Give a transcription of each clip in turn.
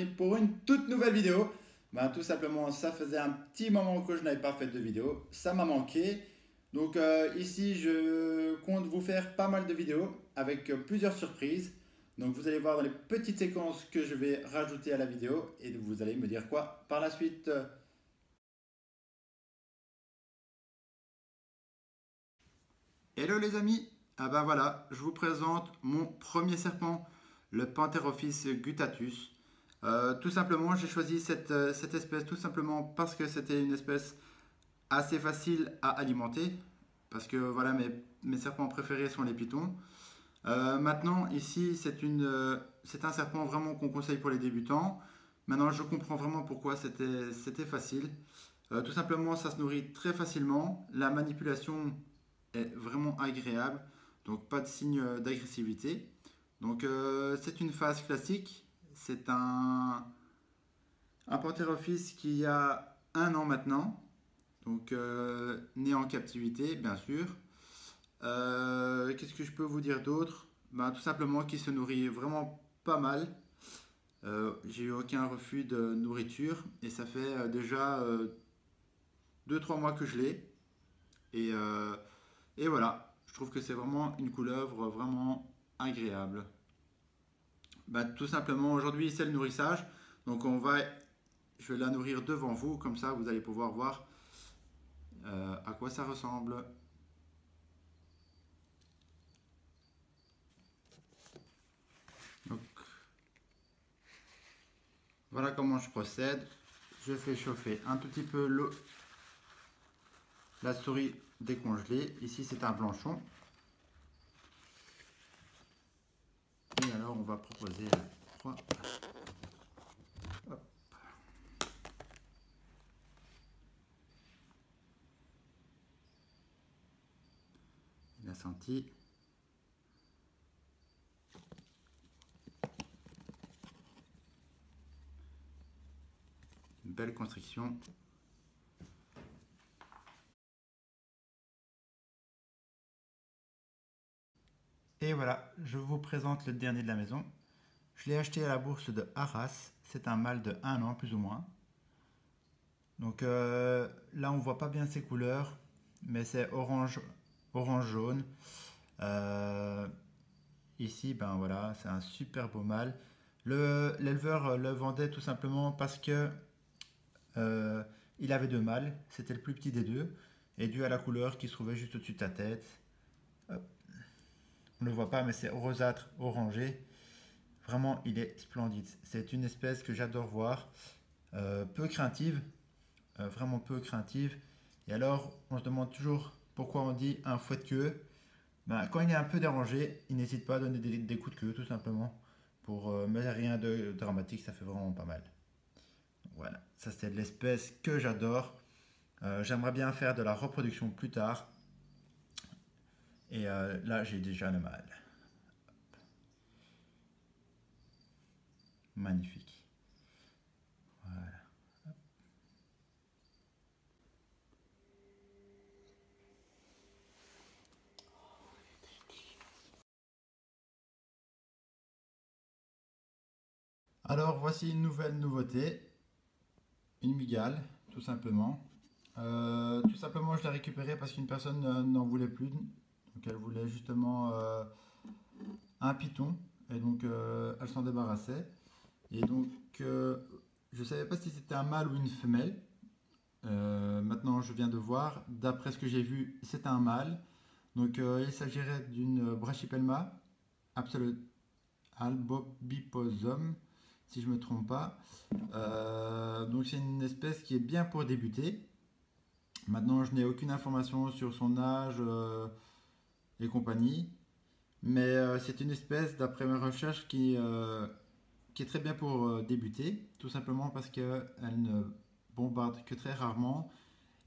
amis pour une toute nouvelle vidéo. Tout simplement, ça faisait un petit moment que je n'avais pas fait de vidéo, ça m'a manqué. Donc ici, je compte vous faire pas mal de vidéos avec plusieurs surprises. Donc vous allez voir dans les petites séquences que je vais rajouter à la vidéo et vous allez me dire quoi par la suite. Hello les amis, voilà, je vous présente mon premier serpent, le Pantherophis guttatus. Tout simplement, j'ai choisi cette espèce tout simplement parce que c'était une espèce assez facile à alimenter. Parce que voilà, mes serpents préférés sont les pitons. Maintenant, ici, c'est un serpent vraiment qu'on conseille pour les débutants. Maintenant, je comprends vraiment pourquoi c'était facile. Tout simplement, ça se nourrit très facilement. La manipulation est vraiment agréable. Donc, pas de signe d'agressivité. Donc, c'est une phase classique. C'est un Pantherophis qui a 1 an maintenant. Donc, né en captivité, bien sûr. Qu'est-ce que je peux vous dire d'autre? Tout simplement qu'il se nourrit vraiment pas mal. J'ai eu aucun refus de nourriture et ça fait déjà 2-3 mois que je l'ai. Et, euh, et voilà, je trouve que c'est vraiment une couleuvre vraiment agréable. Tout simplement, aujourd'hui c'est le nourrissage. Donc je vais la nourrir devant vous, comme ça vous allez pouvoir voir à quoi ça ressemble. Donc, voilà comment je procède. Je fais chauffer un tout petit peu l'eau, la souris décongelée. Ici c'est un blanchon. Et alors on va proposer 3. Hop. Il a senti. Une belle constriction. Et voilà, je vous présente le dernier de la maison. Je l'ai acheté à la bourse de Arras. C'est un mâle de 1 an plus ou moins. Donc là on voit pas bien ses couleurs, mais c'est orange jaune. Ici voilà, c'est un super beau mâle. L'éleveur le vendait tout simplement parce que il avait 2 mâles, c'était le plus petit des deux, et dû à la couleur qui se trouvait juste au-dessus de ta tête. Hop. On ne le voit pas, mais c'est rosâtre orangé. Vraiment, il est splendide. C'est une espèce que j'adore voir. Peu craintive, vraiment peu craintive. Et alors, on se demande toujours pourquoi on dit un fouet de queue. Quand il est un peu dérangé, il n'hésite pas à donner des coups de queue, tout simplement. Mais rien de dramatique, ça fait vraiment pas mal. Voilà, ça c'est l'espèce que j'adore. J'aimerais bien faire de la reproduction plus tard. Et là, j'ai déjà le mâle. Magnifique. Voilà. Alors, voici une nouvelle nouveauté. Une mygale, tout simplement. Tout simplement, je l'ai récupérée parce qu'une personne n'en voulait plus. Donc, elle voulait justement un python. Et donc, elle s'en débarrassait. Et donc, je ne savais pas si c'était un mâle ou une femelle. Maintenant, je viens de voir. D'après ce que j'ai vu, c'est un mâle. Donc, il s'agirait d'une Brachypelma albobiposum, si je ne me trompe pas. Donc, c'est une espèce qui est bien pour débuter. Maintenant, je n'ai aucune information sur son âge et compagnie. Mais c'est une espèce, d'après mes recherches, qui est très bien pour débuter, tout simplement parce qu'elle ne bombarde que très rarement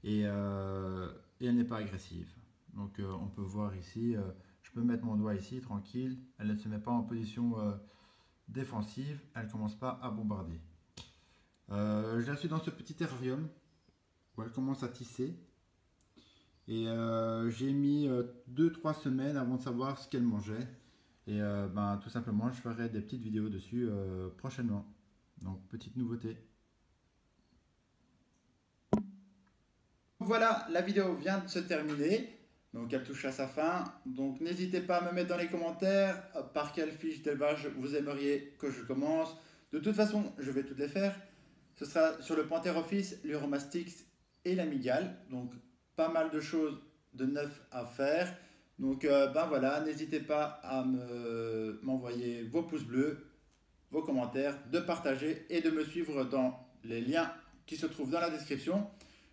et elle n'est pas agressive. Donc on peut voir ici, je peux mettre mon doigt ici tranquille, elle ne se met pas en position défensive, elle ne commence pas à bombarder. Je la suis dans ce petit terrarium où elle commence à tisser et j'ai mis 2-3 semaines avant de savoir ce qu'elle mangeait. Et tout simplement, je ferai des petites vidéos dessus prochainement. Donc petite nouveauté. Voilà, la vidéo vient de se terminer. Donc elle touche à sa fin. Donc n'hésitez pas à me mettre dans les commentaires par quelle fiche d'élevage vous aimeriez que je commence. De toute façon, je vais toutes les faire. Ce sera sur le Panthère Office, l'Uromastix et la Mygale. Donc pas mal de choses de neuf à faire. Donc ben voilà, n'hésitez pas à m'envoyer vos pouces bleus, vos commentaires, de partager et de me suivre dans les liens qui se trouvent dans la description.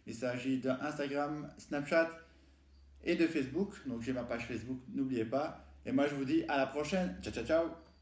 Il s'agit d'Instagram, Snapchat et de Facebook. Donc j'ai ma page Facebook, n'oubliez pas. Et moi je vous dis à la prochaine. Ciao ciao ciao.